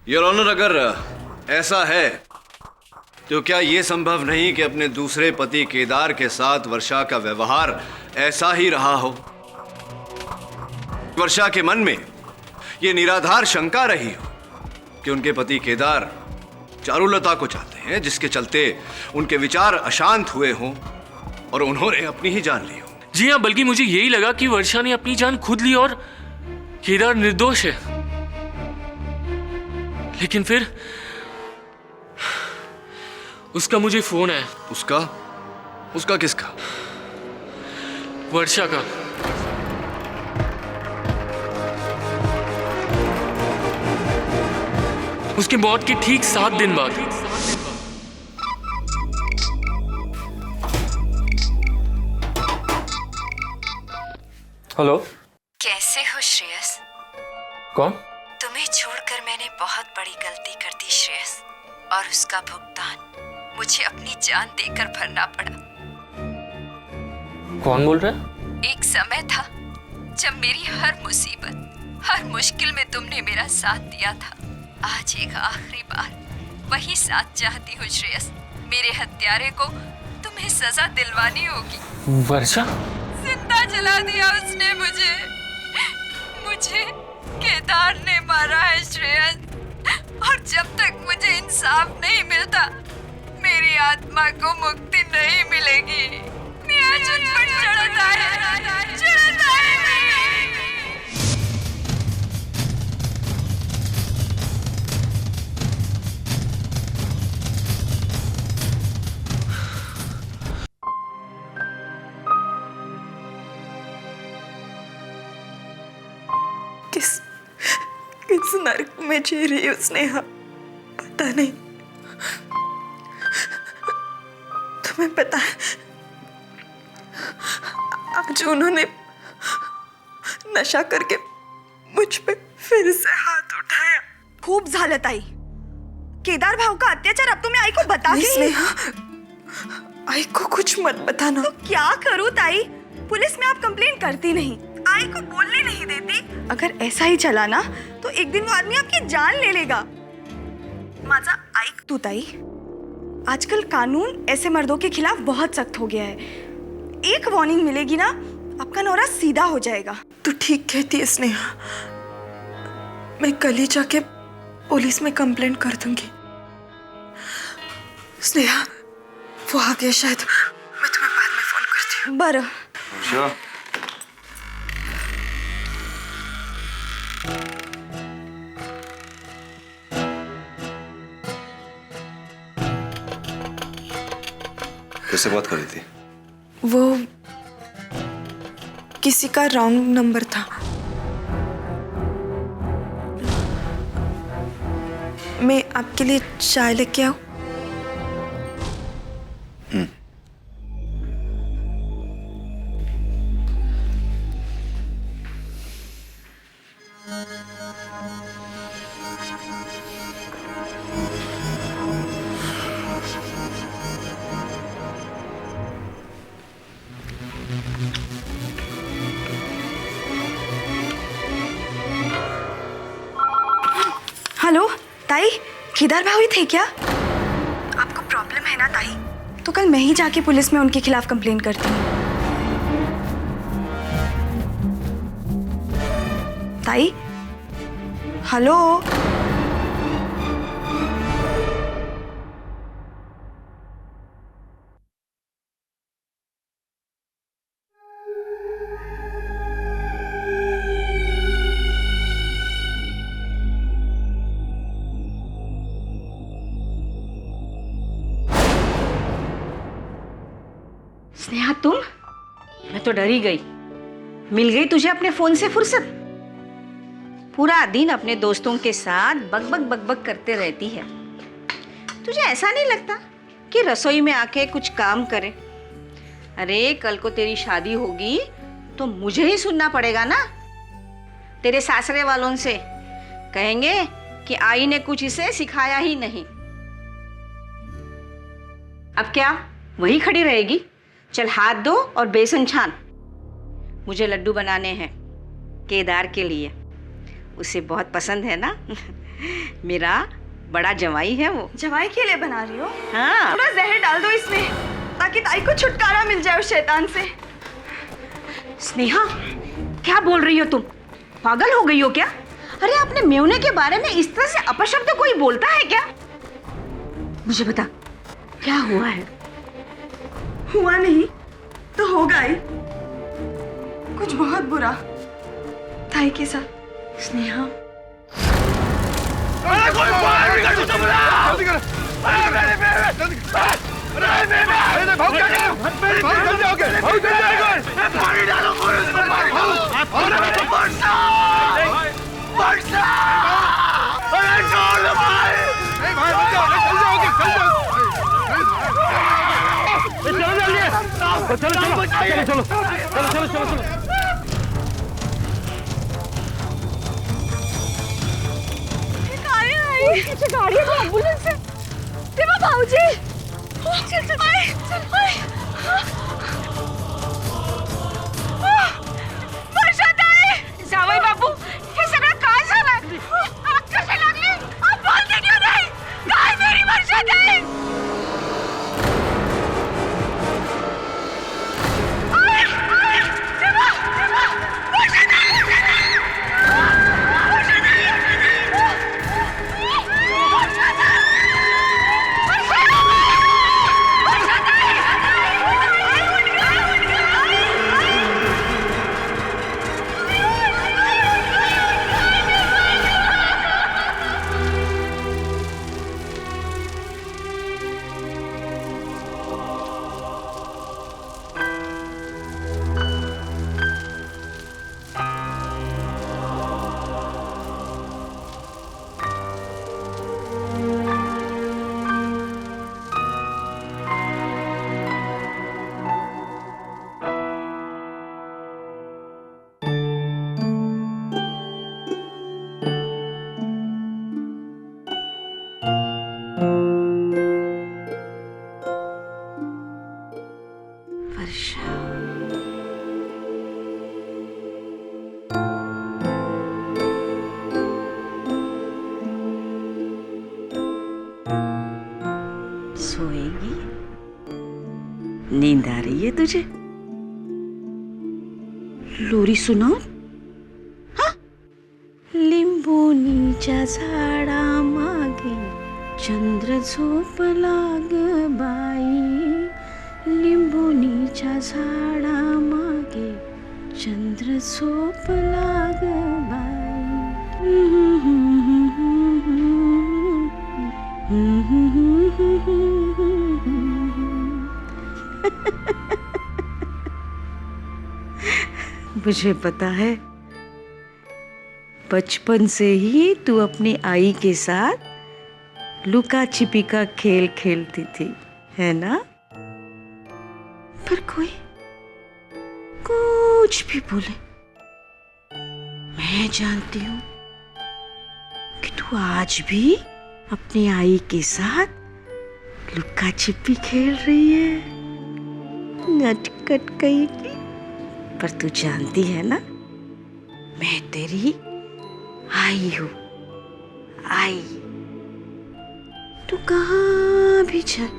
Your honour, अगर ऐसा है तो क्या यह संभव नहीं कि अपने दूसरे पति केदार के साथ वर्षा का व्यवहार ऐसा ही रहा हो? वर्षा के मन में यह निराधार शंका रही हो कि उनके पति केदार चारुलता को चाहते हैं, जिसके चलते उनके विचार अशांत हुए हों और उन्होंने अपनी ही जान ली हो। जी हाँ, बल्कि मुझे यही लगा कि वर्षा ने अपनी जान खुद ली और केदार निर्दोष है। लेकिन फिर उसका मुझे फोन है। उसका? उसका किसका? वर्षा का। उसके मौत के ठीक 7 दिन बाद। हेलो, कैसे हो श्रेयस? कौन? तुम्हें छोड़कर मैंने बहुत बड़ी गलती कर दी श्रेयस, और उसका भुगतान मुझे अपनी जान देकर भरना पड़ा। कौन बोल रहा है? एक समय था जब मेरी हर मुसीबत, हर मुश्किल में तुमने मेरा साथ दिया था। आज एक आखिरी बार वही साथ चाहती हूँ श्रेयस। मेरे हत्यारे को तुम्हें सजा दिलवानी होगी। वर्षा? जिंदा जला दिया उसने मुझे। केदार ने मारा है श्रेयस, और जब तक मुझे इंसाफ नहीं मिलता मेरी आत्मा को मुक्ति नहीं मिलेगी। मेरा चुट चढ़ता है, चढ़ता है। किस नर्क में जी रही उसने, पता नहीं। तुम्हें पता है, आज उन्होंने नशा करके मुझ पे फिर से हाथ उठाया। खूब झालं ताई। केदार भाऊ का अत्याचार अब तुम्हें आई को बता दी। आई को कुछ मत बताना। तो क्या करूं ताई? पुलिस में आप कंप्लेंट करती नहीं, आई को बोलने नहीं देती। अगर ऐसा ही चला ना तो एक दिन वो आदमी आपकी जान ले लेगा। माझा ऐक तू ताई, आजकल कानून ऐसे मर्दों के खिलाफ बहुत सख्त हो गया है। एक वार्निंग मिलेगी ना, आपका नौरा सीधा हो जाएगा। तू ठीक कहती है स्नेहा, मैं कल ही जाके पुलिस में कंप्लेंट कर दूंगी। स्नेहा, वो आ गया शायद, मैं तुम्हें बाद में फोन करती हूँ। बरं। अच्छा, किससे बात कर रही थी? वो किसी का रॉन्ग नंबर था। मैं आपके लिए चाय लेके आऊं? हेलो ताई, केदार भाऊ ही थे क्या? आपको प्रॉब्लम है ना ताई? तो कल मैं ही जाके पुलिस में उनके खिलाफ कंप्लेंट करती हूँ। ताई, हेलो। स्नेहा, तुम? मैं तो डर ही गई। मिल गई तुझे अपने फोन से फुर्सत? पूरा दिन अपने दोस्तों के साथ बकबक बकबक करते रहती है। तुझे ऐसा नहीं लगता कि रसोई में आके कुछ काम करे? अरे कल को तेरी शादी होगी तो मुझे ही सुनना पड़ेगा ना। तेरे सासरे वालों से कहेंगे कि आई ने कुछ इसे सिखाया ही नहीं। अब क्या वही खड़ी रहेगी? चल हाथ धो और बेसन छान। मुझे लड्डू बनाने हैं केदार के लिए। उसे बहुत पसंद है ना। मेरा बड़ा जवाई है वो। जवाई के लिए बना रही हो? हाँ। थोड़ा जहर डाल दो इसमें ताकि ताई को छुटकारा मिल जाए उस शैतान से। स्नेहा, क्या बोल रही हो तुम? पागल हो गई हो क्या? अरे अपने मेवने के बारे में इस तरह से अपशब्द कोई बोलता है क्या? मुझे बता, क्या हुआ है? हुआ नहीं तो होगा ही, कुछ बहुत बुरा ताई के साथ। स्नेहा, गाड़ी है तो एम्बुलेंस है। देवा भाऊजी, चल चल वर्षा ताई, जावई बापू, हे सगळं काय झालं? आग कशी लागली? आप बोलते क्यों नहीं? कहाँ है मेरी वर्षा ताई? सोएगी? नींद आ रही है तुझे? लोरी सुनाओ? हाँ? लिंबोनीच्या झाडा मागे चंद्र झोपला ग बाई, लिंबोनीच्या झाडा मागे चंद्र झोपला ग बाई। मुझे पता है, बचपन से ही तू अपनी आई के साथ लुका छिपी का खेल खेलती थी, है ना? पर कोई कुछ भी बोले, मैं जानती हूँ कि तू आज भी अपनी आई के साथ लुका छिपी खेल रही है। नटखट कहीं, पर तू जानती है ना, मैं तेरी आई हूँ, आई। तू कहाँ भी जाए,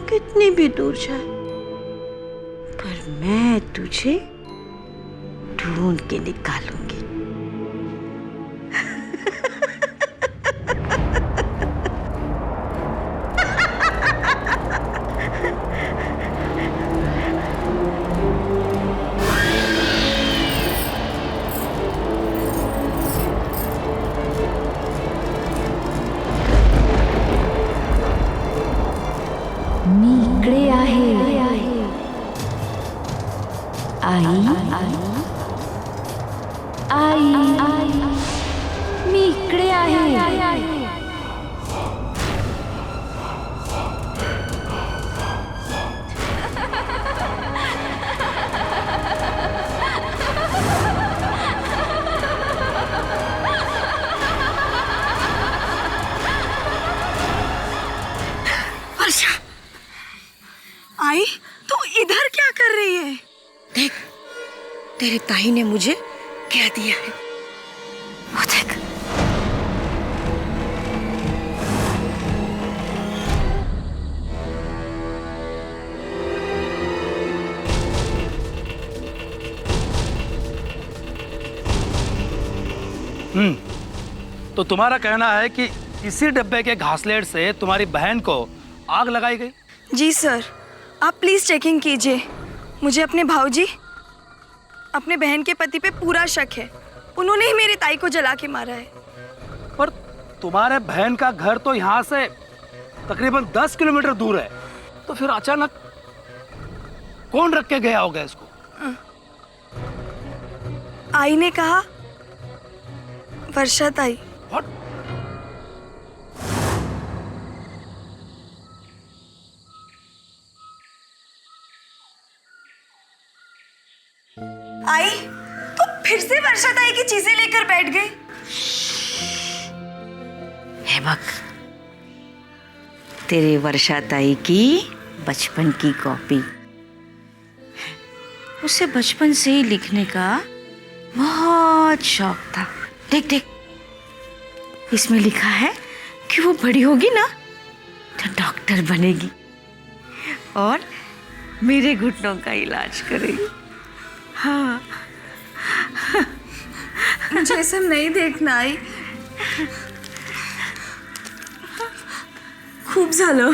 कितनी भी दूर जाए, पर मैं तुझे ढूंढ के निकालूंगी। मी इकडे आहे। वर्षा, आई तू इधर क्या कर रही है? देख, तेरे ताई ने मुझे कह दिया है तो तुम्हारा कहना है कि इसी डब्बे के घासलेट से तुम्हारी बहन को आग लगाई गई? जी सर, आप प्लीज़ चेकिंग कीजिए। मुझे अपने भाऊजी, अपने बहन के पति पे पूरा शक है। उन्होंने ही मेरी ताई को जला के मारा है। पर तुम्हारे बहन का घर तो यहाँ से तकरीबन 10 किलोमीटर दूर है, तो फिर अचानक कौन रख के गया होगा इसको? आई ने कहा, वर्षा ताई। What? आई तो फिर से वर्षा ताई की चीजें लेकर बैठ गई। हेमक, तेरे वर्षा ताई की बचपन की कॉपी। उसे बचपन से ही लिखने का बहुत शौक था। देख देख, इसमें लिखा है कि वो बड़ी होगी ना तो डॉक्टर बनेगी और मेरे घुटनों का इलाज करेगी। हाँ, मुझे ये सब नहीं देखना आई। खूब झालं।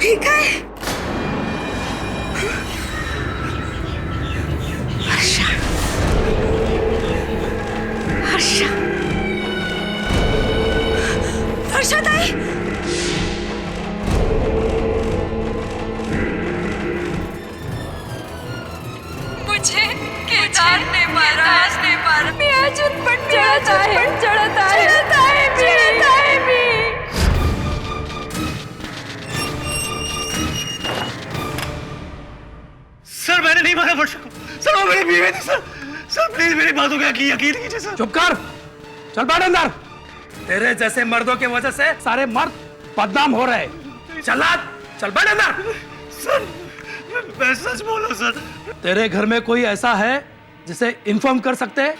हे काय? हर्षा, हर्षा, वर्षा ताई, मुझे केदार ने मारा, मैं आज उन पर चढ़ता है भी। सर मैंने नहीं मारा वर्षा को। सर वो मेरी बीवी थी सर। सर प्लीज मेरी बातों का यकीन कीजिए सर। चुप कर, चल बैठ अंदर। तेरे जैसे मर्दों की वजह से सारे मर्द बदनाम हो रहे। चल बैठ अंदर। सर मैं सच बोला सर। तेरे घर में कोई ऐसा है जिसे इन्फॉर्म कर सकते हैं?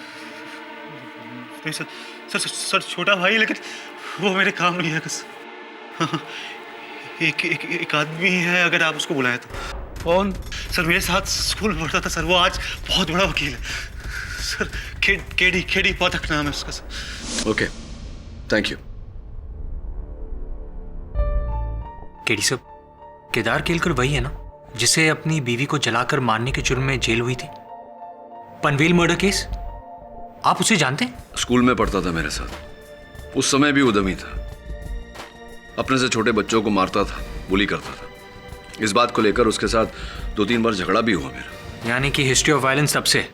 नहीं सर, सर छोटा भाई, लेकिन वो मेरे काम नहीं है। हाँ, एक आदमी है, अगर आप उसको बुलाए तो। कौन? सर मेरे साथ स्कूल में पढ़ता था सर, वो आज बहुत बड़ा वकील है सर। केडी पाठक नाम है उसका sir. Okay, thank you. KD साहब, केदार केलकर वही है ना जिसे अपनी बीवी को जलाकर मारने के जुर्म में जेल हुई थी? पनवेल मर्डर केस, आप उसे जानते हैं? स्कूल में पढ़ता था मेरे साथ, उस समय भी उद्यमी था। अपने से छोटे बच्चों को मारता था, बुली करता था। इस बात को लेकर उसके साथ 2-3 बार झगड़ा भी हुआ मेरा। यानी कि हिस्ट्री ऑफ वायलेंस तब से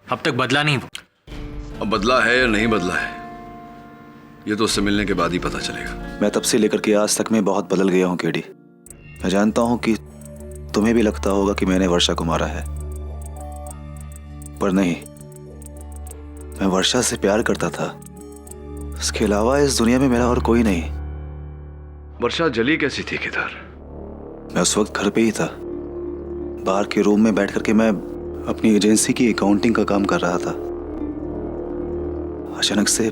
अब तक बदला नहीं वो? अब बदला है या नहीं बदला है, ये तो उससे मिलने के बाद ही पता चलेगा। मैं तब से लेकर के आज तक में बहुत बदल गया हूँ केडी। मैं जानता हूँ कि तुम्हें भी लगता होगा कि मैंने वर्षा को मारा है, पर नहीं, मैं वर्षा से प्यार करता था। उसके अलावा इस दुनिया में मेरा और कोई नहीं। वर्षा जली कैसी थी केदार? मैं उस वक्त घर पे ही था। बाहर के रूम में बैठ करके मैं अपनी एजेंसी की अकाउंटिंग का काम कर रहा था। अचानक से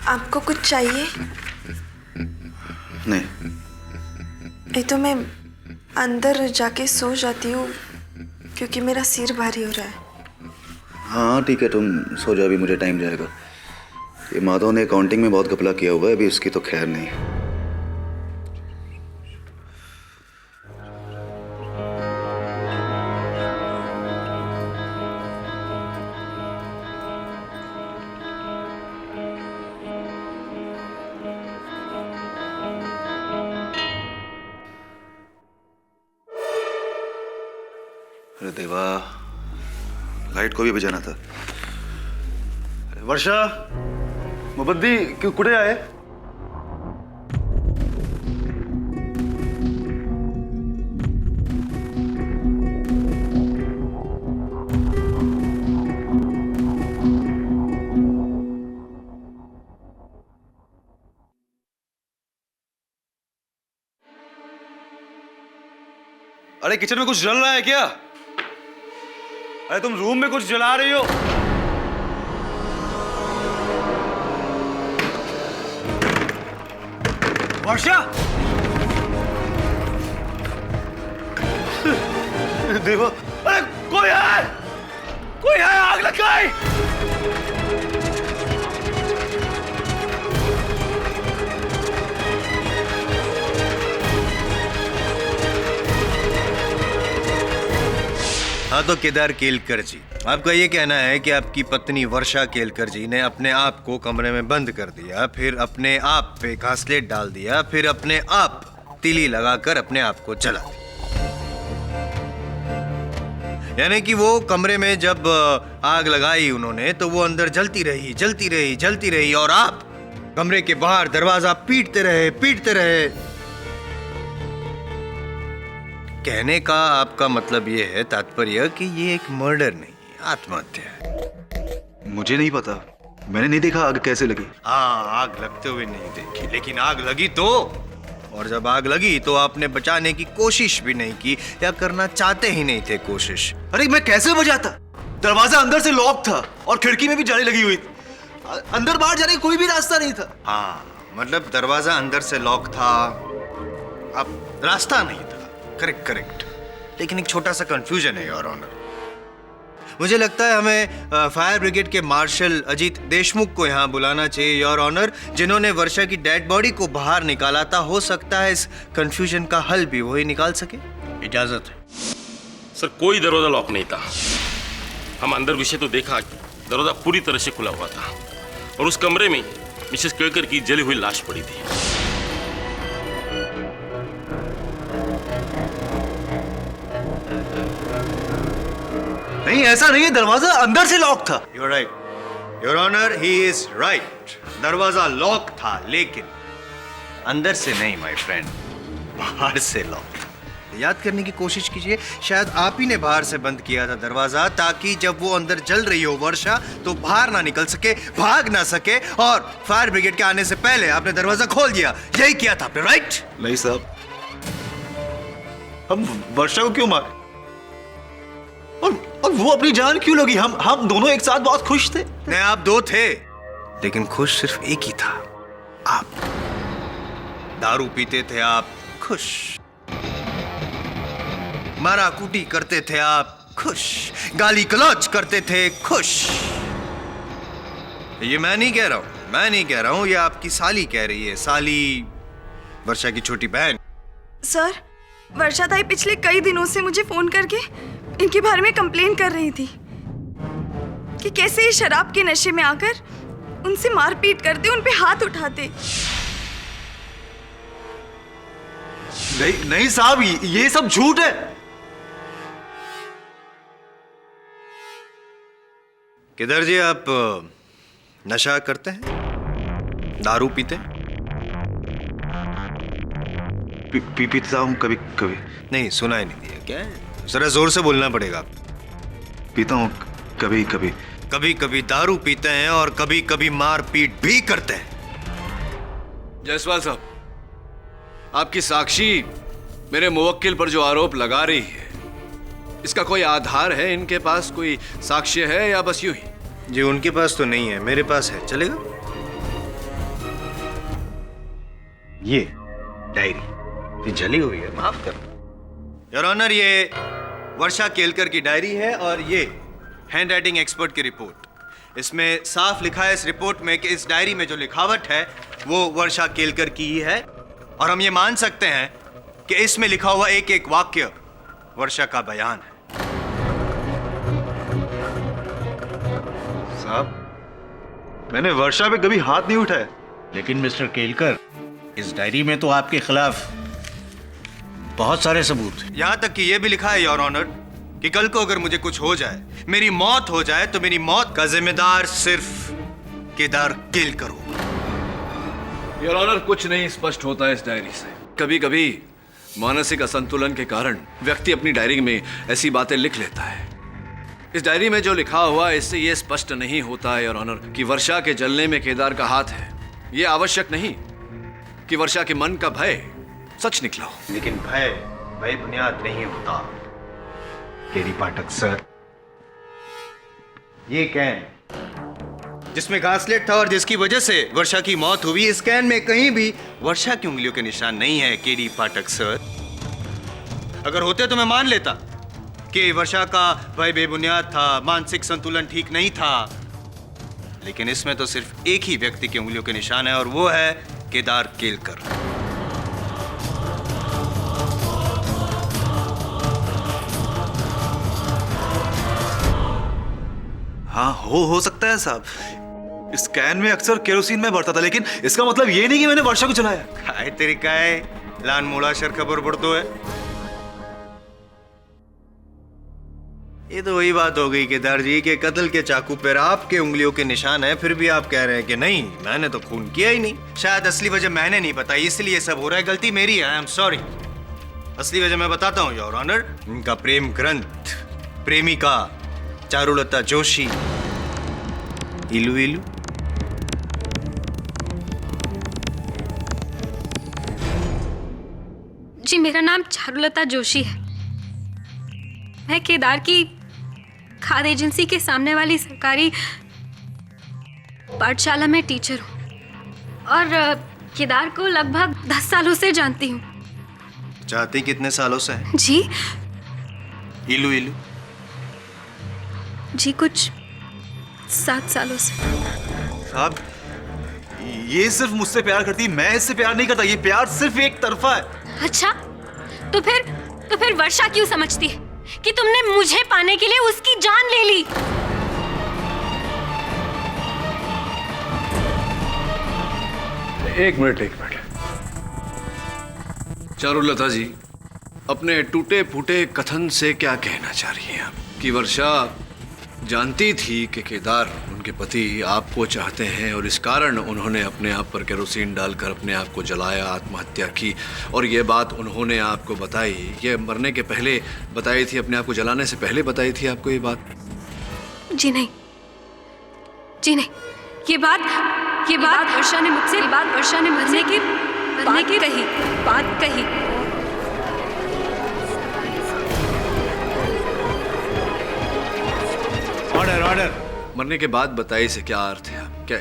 आपको कुछ चाहिए? नहीं, नहीं तो मैं अंदर जाके सो जाती हूँ क्योंकि मेरा सिर भारी हो रहा है। हाँ ठीक है, तुम सो जाओ, अभी मुझे टाइम जाएगा। ये माधव ने अकाउंटिंग में बहुत घपला किया हुआ है, अभी उसकी तो खैर नहीं। अरे देवा, लाइट को भी बजाना था। वर्षा, मुबद्दी कुठे आहे? अरे किचन में कुछ जल रहा है क्या? अरे तुम रूम में कुछ जला रही हो? वर्षा! देखो, अरे कोई है! कोई है, आग लगाई! हाँ तो केदार केलकर जी, आपका ये कहना है कि आपकी पत्नी वर्षा केलकर जी ने अपने आप को कमरे में बंद कर दिया, फिर अपने आप पे घासलेट डाल दिया, फिर अपने आप तीली लगाकर अपने आप को जला दिया। यानी कि वो कमरे में जब आग लगाई उन्होंने तो वो अंदर जलती रही, जलती रही, जलती रही, और आप कमरे के बाहर दरवाजा पीटते रहे, पीटते रहे। कहने का आपका मतलब ये है, तात्पर्य, कि ये एक मर्डर नहीं, आत्महत्या है। मुझे नहीं पता, मैंने नहीं देखा आग कैसे लगी। हाँ, आग लगते हुए नहीं देखी, लेकिन आग लगी तो, और जब आग लगी तो आपने बचाने की कोशिश भी नहीं की, या करना चाहते ही नहीं थे कोशिश। अरे मैं कैसे बचाता? दरवाजा अंदर से लॉक था और खिड़की में भी जाली लगी हुई थी। अंदर बाहर जाने का कोई भी रास्ता नहीं था। हाँ, मतलब दरवाजा अंदर से लॉक था, अब रास्ता नहीं था। करेक्ट करेक्ट, लेकिन एक छोटा सा कंफ्यूजन है योर ऑनर। मुझे लगता है हमें फायर ब्रिगेड के मार्शल अजीत देशमुख को यहाँ बुलाना चाहिए योर ऑनर, जिन्होंने वर्षा की डेड बॉडी को बाहर निकाला था। हो सकता है इस कंफ्यूजन का हल भी वही निकाल सके। इजाजत है सर। कोई दरवाजा लॉक नहीं था, हम अंदर घुसे तो देखा दरवाजा पूरी तरह से खुला हुआ था और उस कमरे में मिसेस केलकर की जली हुई लाश पड़ी थी। नहीं, ऐसा नहीं है, दरवाजा अंदर से लॉक था। You're right, your honour, he is right. दरवाजा लॉक था, लेकिन अंदर से नहीं माय फ्रेंड, बाहर से लॉक था। याद करने की कोशिश कीजिए, शायद आप ही ने बाहर से बंद किया था दरवाजा, ताकि जब वो अंदर जल रही हो वर्षा तो बाहर ना निकल सके, भाग ना सके, और फायर ब्रिगेड के आने से पहले आपने दरवाजा खोल दिया। यही किया था आपने, राइट? नहीं साहब, हम वर्षा को क्यों मारे? और वो अपनी जान क्यों लगी? हम दोनों एक साथ बहुत खुश थे। नहीं, आप दो थे, लेकिन खुश सिर्फ एक ही था, आप। दारू पीते थे आप, खुश। मारा कूटी करते थे आप, खुश। गाली गलौज करते थे, खुश। ये मैं नहीं कह रहा हूं, मैं नहीं कह रहा हूं, ये आपकी साली कह रही है। साली, वर्षा की छोटी बहन। सर, वर्षा ताई पिछले कई दिनों से मुझे फोन करके इनके बारे में कंप्लेन कर रही थी कि कैसे ये शराब के नशे में आकर उनसे मारपीट करते, उन पे हाथ उठाते। नहीं साहब, ये सब झूठ है। किधर जी, आप नशा करते हैं? दारू पीते हैं? पीता हूँ कभी कभी। नहीं, सुना ही नहीं दिया क्या? जरा जोर से बोलना पड़ेगा। पीता हूँ कभी कभी। कभी कभी दारू पीते हैं और कभी कभी मारपीट भी करते हैं। जायसवाल साहब, आपकी साक्षी मेरे मुवक्किल पर जो आरोप लगा रही है, इसका कोई आधार है? इनके पास कोई साक्ष्य है या बस यूं ही? जी, उनके पास तो नहीं है, मेरे पास है, चलेगा? ये डायरी जली हुई है, माफ कर योर ऑनर। ये वर्षा केलकर की डायरी है और ये हैंड राइटिंग एक्सपर्ट की रिपोर्ट। इसमें साफ लिखा है इस रिपोर्ट में कि इस डायरी में जो लिखावट है वो वर्षा केलकर की ही है, और हम ये मान सकते हैं कि इसमें लिखा हुआ एक एक वाक्य वर्षा का बयान है। साहब, मैंने वर्षा पे कभी हाथ नहीं उठाया। लेकिन मिस्टर केलकर, इस डायरी में तो आपके खिलाफ बहुत सारे सबूत हैं। यहां तक कि यह भी लिखा है योर ऑनर कि कल को अगर मुझे कुछ हो जाए, मेरी मौत हो जाए, तो मेरी मौत का जिम्मेदार सिर्फ केदार केलकर होगा। योर ऑनर, कुछ नहीं स्पष्ट होता है इस डायरी से। कभी कभी मानसिक असंतुलन के कारण व्यक्ति अपनी डायरी में ऐसी बातें लिख लेता है। इस डायरी में जो लिखा हुआ है, इससे यह स्पष्ट नहीं होता है योर ऑनर कि वर्षा के जलने में केदार का हाथ है। यह आवश्यक नहीं कि वर्षा के मन का भय सच निकला हो। लेकिन भय बुनियाद नहीं होता। केरी पाठक सर, ये कैन जिसमें घासलेट था और जिसकी वजह से वर्षा की मौत हुई, इस कैन में कहीं भी वर्षा की उंगलियों के निशान नहीं है केडी पाठक सर। अगर होते तो मैं मान लेता कि वर्षा का भय बेबुनियाद था, मानसिक संतुलन ठीक नहीं था, लेकिन इसमें तो सिर्फ एक ही व्यक्ति की उंगलियों के निशान है और वो है केदार केलकर। हाँ हो सकता है साहब, इस कैन में अक्सर केरोसिन में भरता था, लेकिन इसका मतलब ये नहीं कि मैंने वर्षा को चलाया। काय तरीका है लान मोड़ा शर खबर पड़तो है। ये तो वही बात हो गई केदार जी के कत्ल के चाकू पर आपके उंगलियों के निशान है, फिर भी आप कह रहे हैं कि नहीं मैंने तो खून किया ही नहीं। शायद असली वजह मैंने नहीं बताई इसलिए सब हो रहा है, गलती मेरी है, आई एम सॉरी। असली वजह मैं बताता हूँ योर ऑनर। इनका प्रेम ग्रंथ, प्रेमिका चारुलता जोशी, इलू इलू। जी मेरा नाम चारुलता जोशी है। मैं केदार की खाद एजेंसी के सामने वाली सरकारी पाठशाला में टीचर हूँ और केदार को लगभग 10 सालों से जानती हूँ। चाहती कितने सालों से है? जी इलू इलू जी कुछ 7 सालों से। साहब ये सिर्फ मुझसे प्यार करती, मैं इससे प्यार नहीं करता, ये प्यार सिर्फ एक तरफा है। अच्छा तो फिर वर्षा क्यों समझती है कि तुमने मुझे पाने के लिए उसकी जान ले ली? एक मिनट चारुलता जी, अपने टूटे फूटे कथन से क्या कहना चाह रही हैं आप? कि वर्षा जानती थी कि केदार उनके पति आपको चाहते हैं और इस कारण उन्होंने अपने आप पर केरोसिन डालकर अपने आप को जलाया, आत्महत्या की, और ये बात उन्होंने आपको बताई, ये मरने के पहले बताई थी, अपने आप को जलाने से पहले बताई थी आपको ये बात? जी नहीं, ये बात वर्षा ने मुझसे मरने की बात कही। ऑर्डर। मरने के बाद बताई से क्या अर्थ है? क्या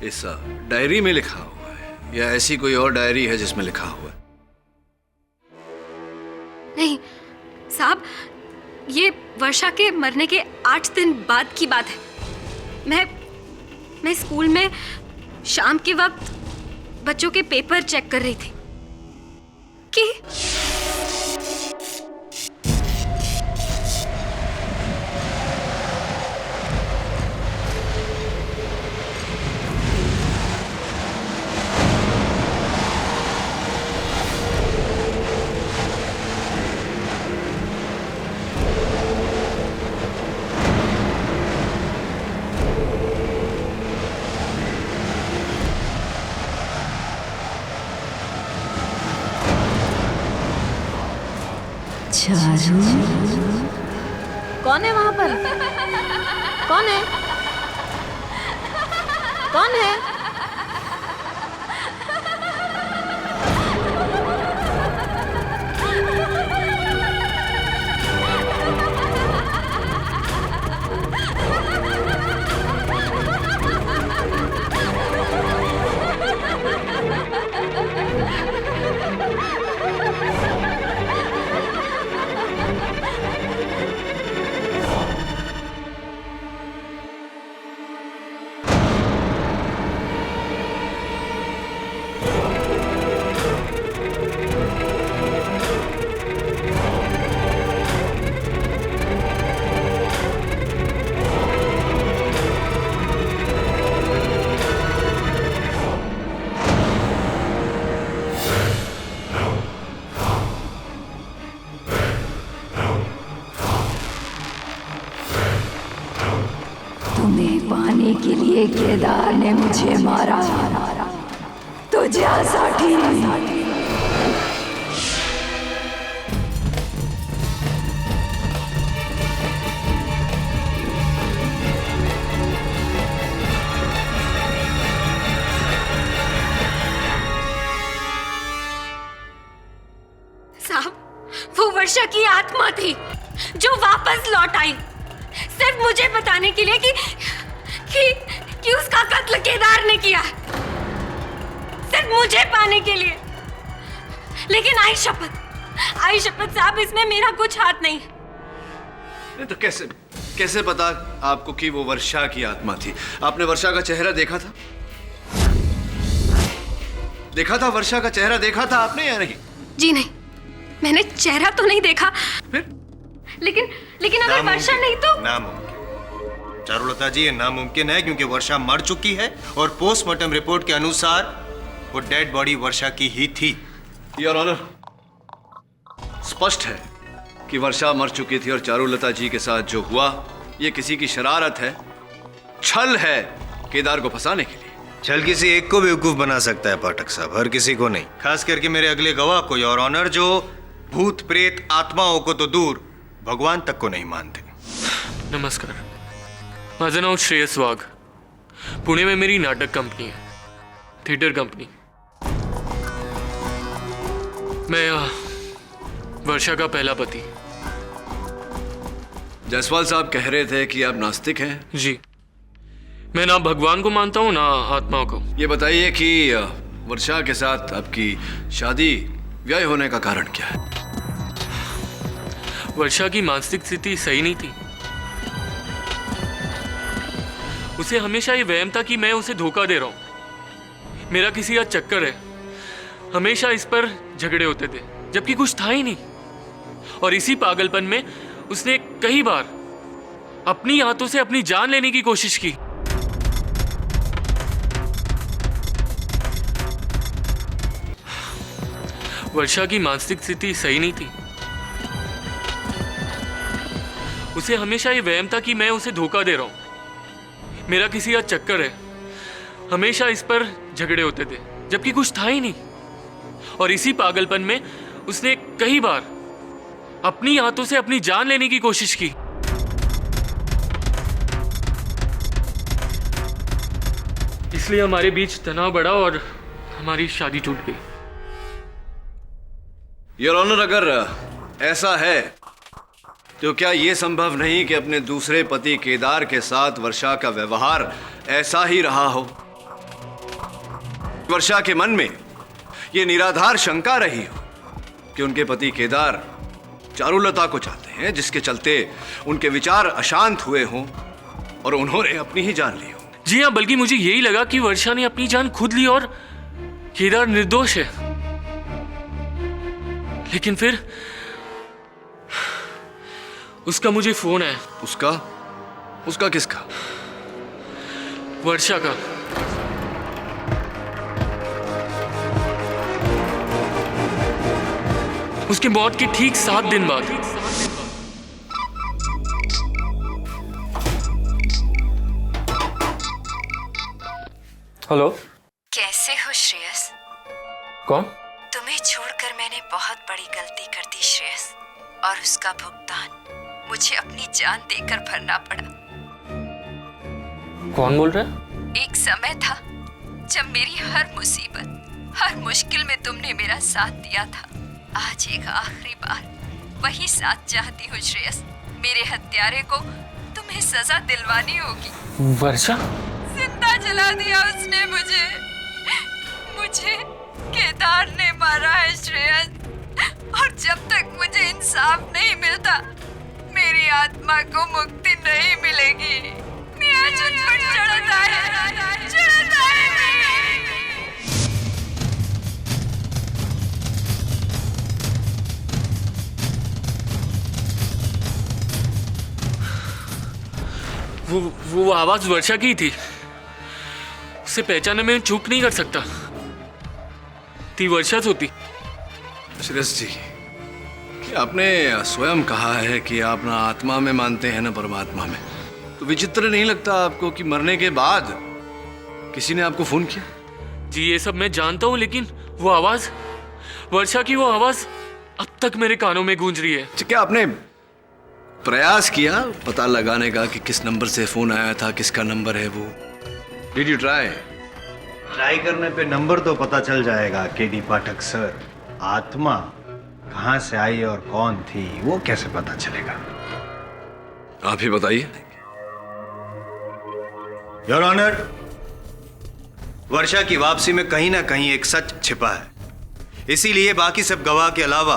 इस डायरी में लिखा हुआ है या ऐसी कोई और डायरी है जिसमें लिखा हुआ है? नहीं साहब, ये वर्षा के मरने के 8 दिन बाद की बात है। मैं स्कूल में शाम के वक्त बच्चों के पेपर चेक कर रही थी कि कौन है वहां पर? कौन है? पाने के लिए केदार ने मुझे मारा, तो ज्यासाठी साहब, वो वर्षा की आत्मा थी जो वापस लौट आई। सिर्फ मुझे बताने के लिए कि उसका कत्ल केदार ने किया, सिर्फ मुझे पाने के लिए। लेकिन आई शपथ साहब, इसमें मेरा कुछ हाथ नहीं। तो कैसे पता आपको कि वो वर्षा की आत्मा थी? आपने वर्षा का चेहरा देखा था? वर्षा का चेहरा देखा था आपने या नहीं? जी नहीं, मैंने चेहरा तो नहीं देखा। फिर? लेकिन अगर वर्षा नहीं तो नामुमकिन चारुलता जी, ये नामुमकिन है क्योंकि वर्षा मर चुकी है और पोस्टमार्टम रिपोर्ट के अनुसार वो डेड बॉडी वर्षा की ही थी। योर ऑनर, स्पष्ट है कि वर्षा मर चुकी थी और चारुलता जी के साथ जो हुआ ये किसी की शरारत है, छल है केदार को फंसाने के लिए। छल किसी एक को बेवकूफ बना सकता है पाठक साहब, हर किसी को नहीं। खास करके मेरे अगले गवाह को, योर ऑनर, जो भूत प्रेत आत्माओं को तो दूर भगवान तक को नहीं मानते। नमस्कार, माझं नाव श्रेयस वाघ। पुणे में मेरी नाटक कंपनी है, थिएटर कंपनी। मैं वर्षा का पहला पति। जायसवाल साहब कह रहे थे कि आप नास्तिक हैं। जी, मैं ना भगवान को मानता हूँ ना आत्मा को। ये बताइए कि वर्षा के साथ आपकी शादी व्यय होने का कारण क्या है? वर्षा की मानसिक स्थिति सही नहीं थी। उसे हमेशा ये वहम था कि मैं उसे धोखा दे रहा हूं, मेरा किसी का चक्कर है। हमेशा इस पर झगड़े होते थे, जबकि कुछ था ही नहीं। और इसी पागलपन में उसने कई बार अपनी हाथों से अपनी जान लेने की कोशिश की। वर्षा की मानसिक स्थिति सही नहीं थी। उसे हमेशा ये वहम था कि मैं उसे धोखा दे रहा हूं, मेरा किसी का चक्कर है। हमेशा इस पर झगड़े होते थे, जबकि कुछ था ही नहीं। और इसी पागलपन में उसने कई बार अपनी हाथों से अपनी जान लेने की कोशिश की। इसलिए हमारे बीच तनाव बढ़ा और हमारी शादी टूट गई। योर ऑनर, अगर ऐसा है तो क्या यह संभव नहीं कि अपने दूसरे पति केदार के साथ वर्षा का व्यवहार ऐसा ही रहा हो? वर्षा के मन में यह निराधार शंका रही हो कि उनके पति केदार चारुलता को चाहते हैं, जिसके चलते उनके विचार अशांत हुए हों और उन्होंने अपनी ही जान ली हो। जी हाँ, बल्कि मुझे यही लगा कि वर्षा ने अपनी जान खुद ली और केदार निर्दोष है। लेकिन फिर उसका मुझे फोन आया। उसका किसका? वर्षा का। उसके मौत के ठीक 7 दिन बाद। हेलो, कैसे हो श्रेयस? कौन? तुम्हें छोड़कर मैंने बहुत बड़ी गलती कर दी श्रेयस, और उसका भुगतान मुझे अपनी जान देकर भरना पड़ा। कौन बोल रहा है? एक समय था जब मेरी हर मुसीबत, हर मुश्किल में तुमने मेरा साथ दिया था। आज एक आखिरी बार वही साथ चाहती हूँ श्रेयस। मेरे हत्यारे को तुम्हें सजा दिलवानी होगी। वर्षा? जिंदा जला दिया उसने मुझे केदार ने मारा है श्रेयस। और जब तक मुझे इंसाफ नहीं मिलता, मेरी आत्मा को मुक्ति नहीं मिलेगी। मेरा झुनझुन चढ़ता है। वो आवाज वर्षा की थी। उसे पहचानने में चूक नहीं कर सकता। थी वर्षा होती। श्रेयस जी, कि आपने स्वयं कहा है कि आप ना आत्मा में मानते हैं ना परमात्मा में, तो विचित्र नहीं लगता आपको कि मरने के बाद किसी ने आपको फोन किया? जी ये सब मैं जानता हूँ, लेकिन वो आवाज, वर्षा की वो आवाज अब तक मेरे कानों में गूंज रही है। क्या आपने प्रयास किया पता लगाने का कि किस नंबर से फोन आया था, किसका नंबर है वो? डिड यू ट्राई करने पे नंबर तो पता चल जाएगा केडी पाठक सर। आत्मा कहां से आई और कौन थी वो कैसे पता चलेगा? आप ही बताइए। योर ऑनर, वर्षा की वापसी में कहीं ना कहीं एक सच छिपा है। इसीलिए बाकी सब गवाह के अलावा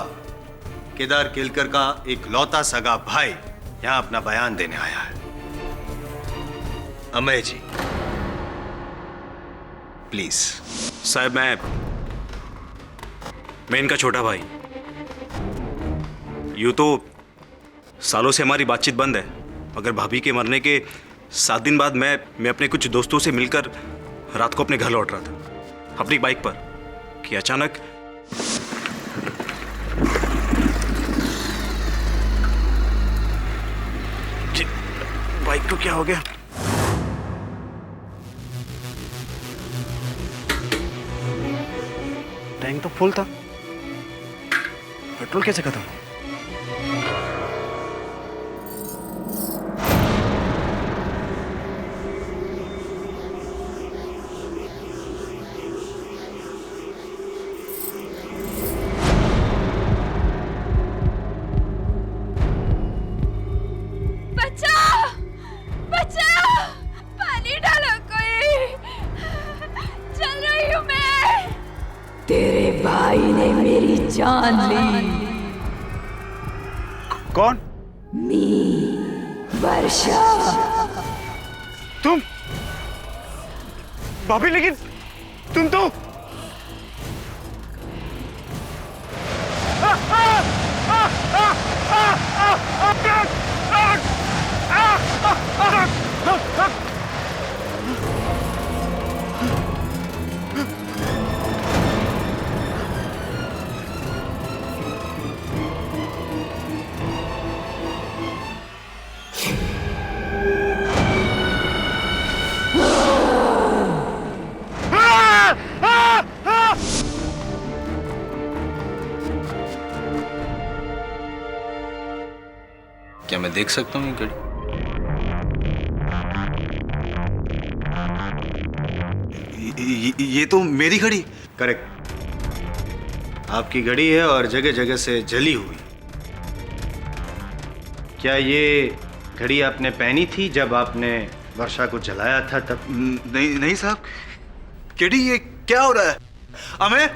केदार केलकर का एक लौता सगा भाई यहां अपना बयान देने आया है। अमय जी, प्लीज। साहब, मैं इनका छोटा भाई। यूं तो सालों से हमारी बातचीत बंद है, मगर भाभी के मरने के 7 दिन बाद मैं अपने कुछ दोस्तों से मिलकर रात को अपने घर लौट रहा था अपनी बाइक पर कि अचानक बाइक को क्या हो गया? टैंक तो फुल था, पेट्रोल कैसे खत्म? तेरे भाई ने मेरी जान ली। कौन? वर्षा। तुम? भाभी, लेकिन तुम तो क्या मैं देख सकता हूँ ये घड़ी? ये तो मेरी घड़ी। करेक्ट, आपकी घड़ी है और जगह जगह से जली हुई। क्या ये घड़ी आपने पहनी थी जब आपने वर्षा को जलाया था तब? नहीं साहब, केडी ये क्या हो रहा है? अमे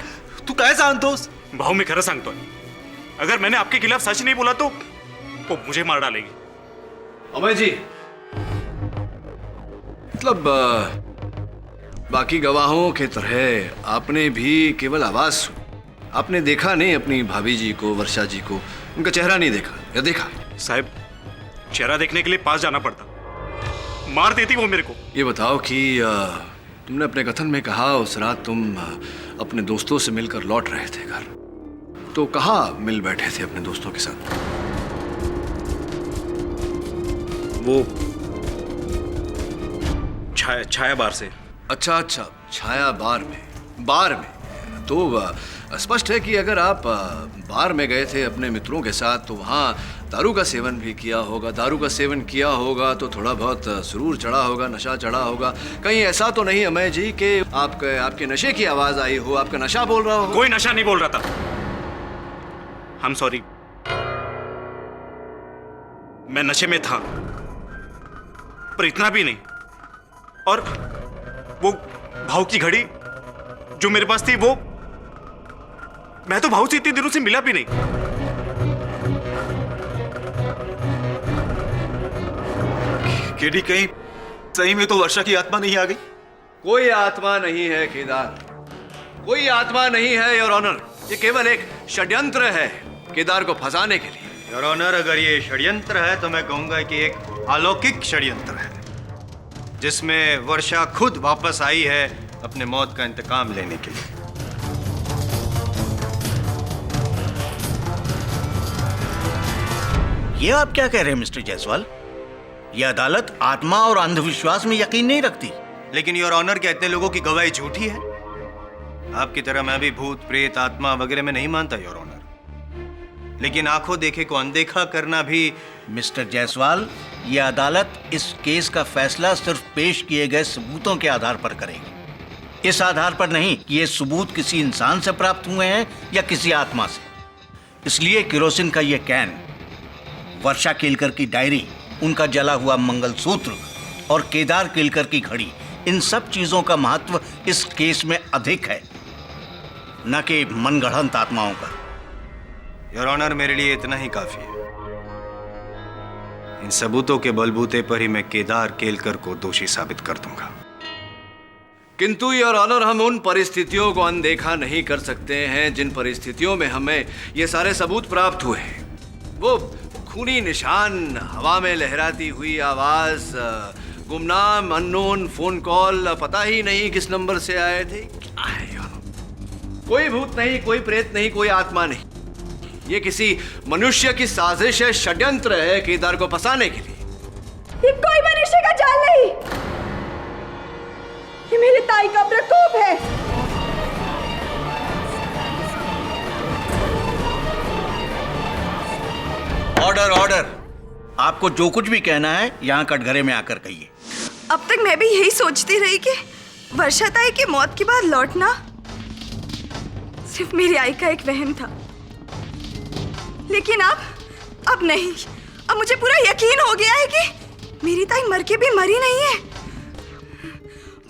तू काय सांगतोस? भाऊ, मैं खरं सांगतोय। अगर मैंने आपके खिलाफ सच नहीं बोला तो वो मुझे मार डालेगी। अमय जी, मतलब बाकी गवाहों के तरह आपने भी केवल आवाज सुनी, आपने देखा नहीं अपनी भाभी जी को, वर्षा जी को, उनका चेहरा नहीं देखा या देखा? साहब, चेहरा देखने के लिए पास जाना पड़ता, मार देती वो मेरे को। ये बताओ कि तुमने अपने कथन में कहा उस रात तुम अपने दोस्तों से मिलकर लौट रहे थे घर, तो कहाँ मिल बैठे थे अपने दोस्तों के साथ? वो छाया बार से। अच्छा, छाया बार में तो स्पष्ट है कि अगर आप बार में गए थे अपने मित्रों के साथ तो वहाँ दारू का सेवन भी किया होगा। दारू का सेवन किया होगा तो थोड़ा बहुत सुरूर चढ़ा होगा, नशा चढ़ा होगा। कहीं ऐसा तो नहीं अमय जी कि आपके नशे की आवाज आई हो, आपका नशा बोल रहा हो? कोई नशा नहीं बोल रहा था। I'm sorry, मैं नशे में था, पर इतना भी नहीं। और वो भाव की घड़ी जो मेरे पास थी, वो मैं तो भाव से इतने दिनों से मिला भी नहीं। केडी, कहीं सही में तो वर्षा की आत्मा नहीं आ गई? कोई आत्मा नहीं है केदार, कोई आत्मा नहीं है योर ऑनर। ये केवल एक षड्यंत्र है केदार को फंसाने के लिए। योर ऑनर, अगर ये षड्यंत्र है तो मैं कहूंगा कि एक अलौकिक षड्यंत्र है, जिसमें वर्षा खुद वापस आई है अपने मौत का इंतकाम लेने के लिए। ये आप क्या कह रहे हैं मिस्टर जायसवाल? ये अदालत आत्मा और अंधविश्वास में यकीन नहीं रखती। लेकिन योर ऑनर, क्या इतने लोगों की गवाही झूठी है? आपकी तरह मैं भी भूत प्रेत आत्मा वगैरह में नहीं मानता योर ऑनर, लेकिन आंखों देखे को अनदेखा करना भी। मिस्टर जायसवाल, ये अदालत इस केस का फैसला सिर्फ पेश किए गए सबूतों के आधार पर करेगी, इस आधार पर नहीं कि ये सबूत किसी इंसान से प्राप्त हुए हैं या किसी आत्मा से। इसलिए केरोसिन का ये कैन, वर्षा केलकर की डायरी, उनका जला हुआ मंगलसूत्र और केदार केलकर की घड़ी, इन सब चीजों का महत्व इस केस में अधिक है, न कि मनगढ़ंत आत्माओं का। योर ऑनर, मेरे लिए इतना ही काफी है। इन सबूतों के बलबूते पर ही मैं केदार केलकर को दोषी साबित कर दूंगा। किंतु योर ऑनर, हम उन परिस्थितियों को अनदेखा नहीं कर सकते हैं जिन परिस्थितियों में हमें ये सारे सबूत प्राप्त हुए हैं। वो खूनी निशान, हवा में लहराती हुई आवाज, गुमनाम अननोन फोन कॉल, पता ही नहीं किस नंबर से आए थे। क्या है योर ऑनर? कोई भूत नहीं, कोई प्रेत नहीं, कोई आत्मा नहीं। ये किसी मनुष्य की साजिश है, षड्यंत्र है केदार को फंसाने के लिए। ये कोई मनुष्य का जाल नहीं, ये मेरे ताई का प्रकोप है। Order, order. आपको जो कुछ भी कहना है यहाँ कटघरे में आकर कहिए। अब तक मैं भी यही सोचती रही कि वर्षा ताई की मौत के बाद लौटना सिर्फ मेरी आई का एक वहम था, लेकिन अब नहीं। अब मुझे पूरा यकीन हो गया है कि मेरी ताई मर के भी मरी नहीं है।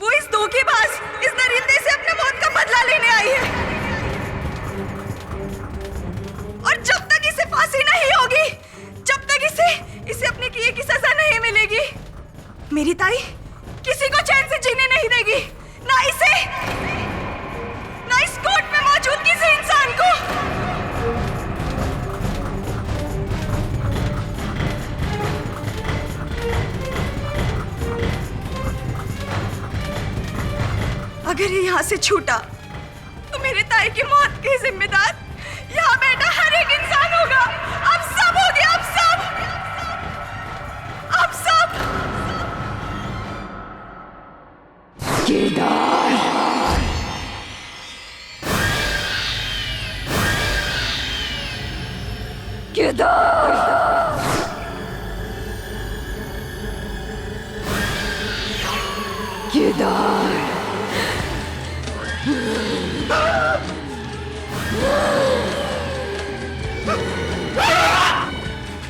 वो इस धोखेबाज, इस दरिंदे से अपने मौत का बदला लेने आई है, और जब तक इसे फांसी नहीं होगी, जब तक इसे अपने किए की सजा नहीं मिलेगी, मेरी ताई किसी को चैन से जीने नहीं देगी, ना इसे, ना इस कोर्ट में मौजूद किसी इंसान को। अगर ये यहाँ से छूटा तो मेरे ताई की मौत के जिम्मेदार यहाँ बैठा हर एक इंसान होगा। अब सब हो गया, अब सब। केदार, केदार, केदार,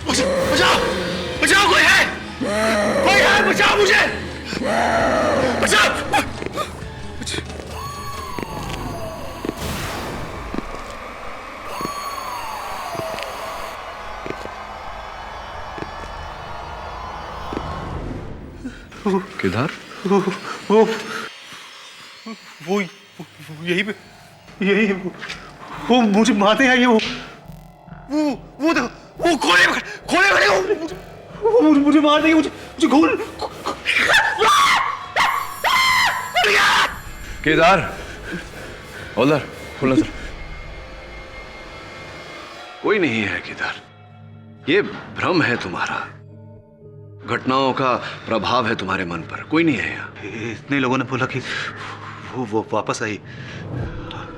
बचाओ, बचाओ, कोई है, बचाओ मुझे, बचाओ। केदार, वो यही पे, यही वो मुझे मारने आई है। वो खोले वो मुझे मार देगी, मुझे खोल। Kedar, holder, holder sir. कोई नहीं है केदार, ये भ्रम है तुम्हारा, घटनाओं का प्रभाव है तुम्हारे मन पर, कोई नहीं है यहाँ। इतने लोगों ने बोला कि वो वापस आई,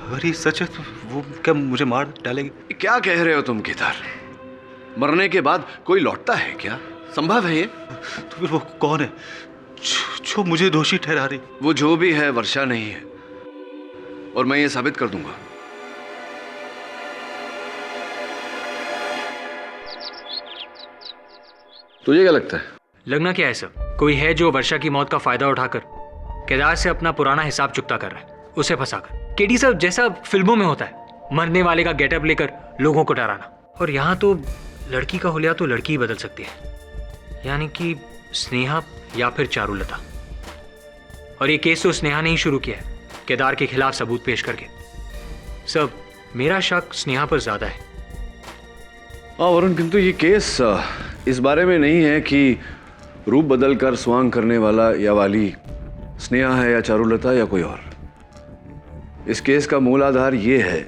अगर ये सच है तो वो क्या मुझे मार डालेगी? क्या कह रहे हो तुम केदार? मरने के बाद कोई लौटता है क्या? संभव है ये? तो फिर वो कौन है जो मुझे दोषी ठहरा रही? वो जो भी है वर्षा नहीं है, और मैं ये साबित कर दूंगा। तुझे क्या लगता है? लगना क्या है सर? कोई है जो वर्षा की मौत का फायदा उठाकर केदार से अपना पुराना हिसाब चुकता कर रहा है, उसे फंसाकर। केडी साहब, जैसा फिल्मों में होता है, मरने वाले का गेटअप लेकर लोगों को डराना। और यहाँ तो लड़की का हुलिया तो लड़की ही बदल सकती है, यानी कि स्नेहा या फिर चारुलता। और ये केस तो स्नेहा ने ही शुरू किया है, केदार के खिलाफ सबूत पेश करके। सब मेरा शक स्नेहा पर ज्यादा है। वरुण, किंतु ये केस इस बारे में नहीं है कि रूप बदलकर स्वांग करने वाला या वाली स्नेहा है या चारुलता या कोई और। इस केस का मूल आधार ये है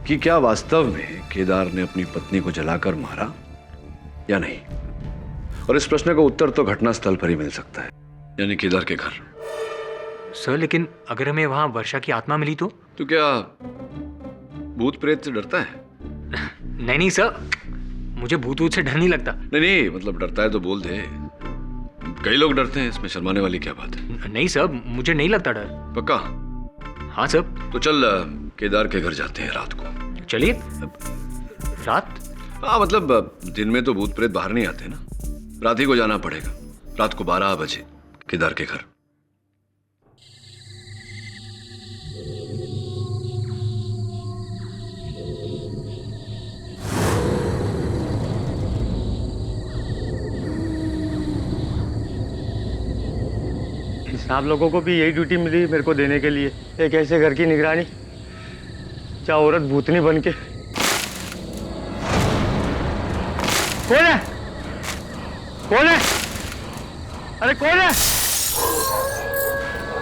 कि क्या वास्तव में केदार ने अपनी पत्नी को जलाकर मारा या नहीं। और इस प्रश्न का उत्तर तो घटनास्थल पर ही मिल सकता है, यानी केदार के घर। सर, लेकिन अगर हमें वहां वर्षा की आत्मा मिली तो क्या भूत प्रेत से डरता है? नहीं सर, मुझे भूत से डर नहीं लगता। नहीं, मतलब डरता है तो बोल दे। कई लोग डरते हैं, इसमें शर्माने वाली क्या बात है? नहीं सर, मुझे नहीं लगता डर। पक्का? हाँ सर। तो चल केदार के घर जाते हैं रात को। चलिए। रात? हाँ, मतलब दिन में तो भूत प्रेत बाहर नहीं आते ना, रात ही को जाना पड़ेगा। रात को 12 बजे केदार के घर। आप लोगों को भी यही ड्यूटी मिली मेरे को देने के लिए, एक ऐसे घर की निगरानी, क्या औरत भूतनी बन के। कौन है? कौन है? अरे कौन है?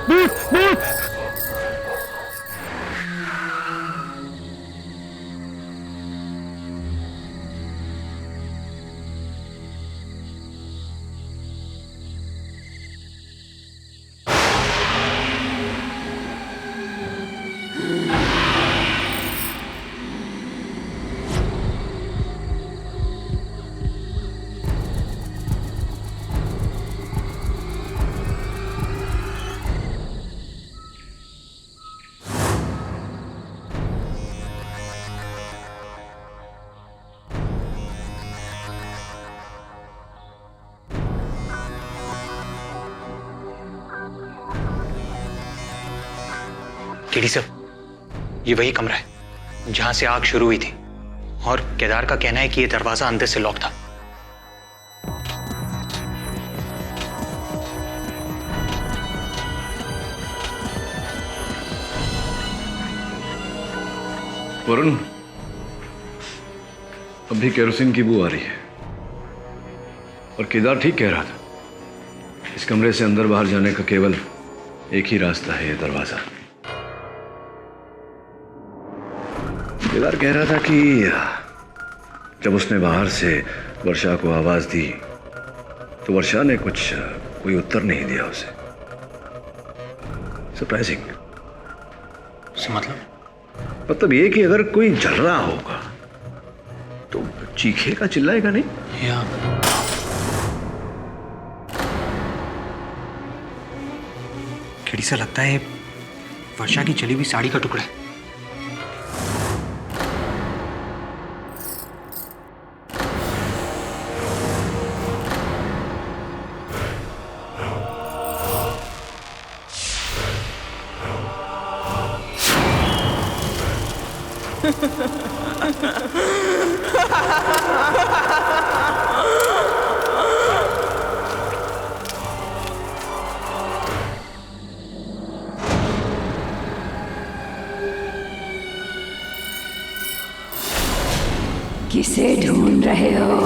भूत, भूत! केडी सर, ये वही कमरा है जहां से आग शुरू हुई थी, और केदार का कहना है कि ये दरवाजा अंदर से लॉक था। वरुण, अभी केरोसिन की बू आ रही है, और केदार ठीक कह रहा था। इस कमरे से अंदर बाहर जाने का केवल एक ही रास्ता है, ये दरवाजा। केदार कह रहा था कि जब उसने बाहर से वर्षा को आवाज दी तो वर्षा ने कोई उत्तर नहीं दिया उसे। सरप्राइजिंग। मतलब ये कि अगर कोई जल रहा होगा तो चीखेगा, चिल्लाएगा नहीं। या केडी सर, लगता है वर्षा की जली हुई साड़ी का टुकड़ा है। किसे ढूंढ रहे हो?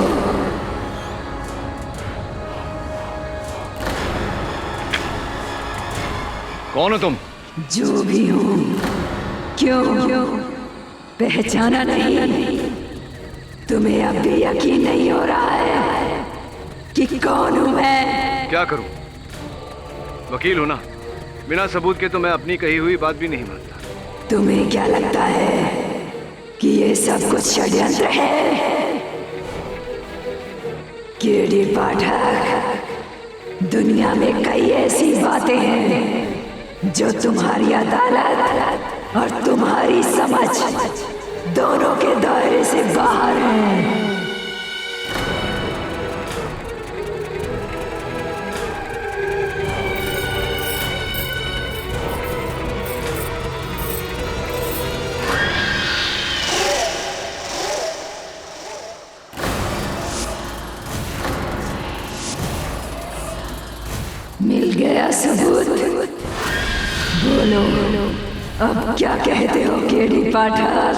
कौन हो तुम? जो भी हूँ। क्यों पहचाना नहीं? तुम्हें अब भी यकीन नहीं हो रहा है कि कौन हूँ मैं? क्या करूं? वकील हो ना, बिना सबूत के तो मैं अपनी कही हुई बात भी नहीं मानता। तुम्हें क्या लगता है कि ये सब कुछ षड्यंत्र है? केडी पाठक, दुनिया में कई ऐसी बातें हैं जो तुम्हारी अदालत और तुम्हारी समझ दोनों के दायरे से बाहर हैं। मिल गया सबूत? बोलो अब क्या कहते हो केडी पाठक?